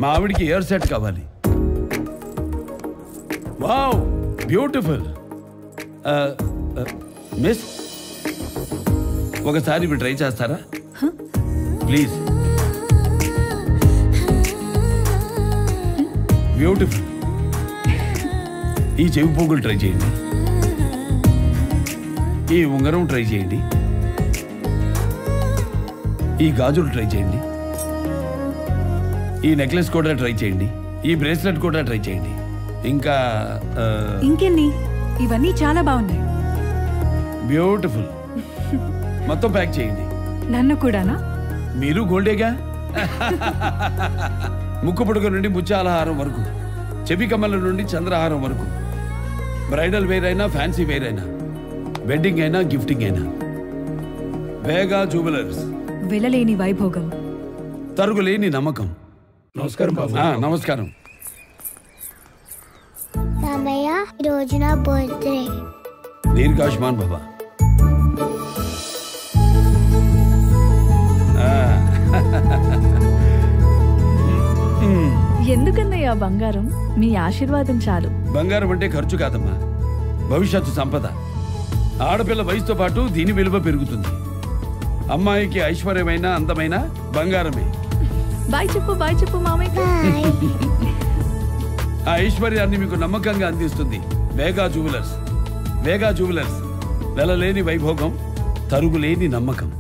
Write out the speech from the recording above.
మా ఆవిడికి year set కావాలి. Wow, beautiful. మిస్, ఒకసారి మీరు ట్రై చేస్తారా ప్లీజ్? బ్యూటిఫుల్. ఈ చెవి పోగులు ట్రై చేయండి, ఈ ఉంగరం ట్రై చేయండి, ఈ గాజులు ట్రై చేయండి, ఈ నెక్లెస్ కూడా ట్రై చేయండి, ఈ బ్రేస్లెట్ కూడా ట్రై చేయండి. ఇంకా ఇంకెన్ని? ఇవన్నీ చాలా బాగున్నాయి. బ్యూటిఫుల్. మొత్తం ప్యాక్ చేయండి. నన్ను కూడానా? మీరు గోల్డేగా. ముక్కు పుడక నుండి ముత్యాలహారం వరకు, చెవి కమ్మల నుండి చంద్రహారం వరకు, బ్రైడల్ వేర్ అయినా ఫ్యాన్సీ వేర్ అయినా, వెడ్డింగ్ అయినా గిఫ్టింగ్ అయినా, వేగా జ్యువెలర్స్. వెళ్ళలేని వైభోగం, తరుగులేని నమ్మకం. నమస్కారం బాబు. నమస్కారం. రామయ్య, ఈరోజు నా బర్త్డే. దీర్ఘాయుష్మాన్ బాబా. ఎందుకన్నయ్యా బంగారం? మీ ఆశీర్వాదం చాలు. బంగారం అంటే ఖర్చు కాదమ్మా, భవిష్యత్తు సంపద. ఆడపిల్ల వయసుతో పాటు దీని విలువ పెరుగుతుంది. అమ్మాయికి ఐశ్వర్యమైన అందమైన బంగారమే. బాయ్ చెప్పు మామయ్య. ఆ ఐశ్వర్యాన్ని మీకు నమ్మకంగా అందిస్తుంది వేగా జ్యువెలర్స్. వేగా జ్యువెలర్స్, వెలలేని వైభోగం, తరుగులేని నమ్మకం.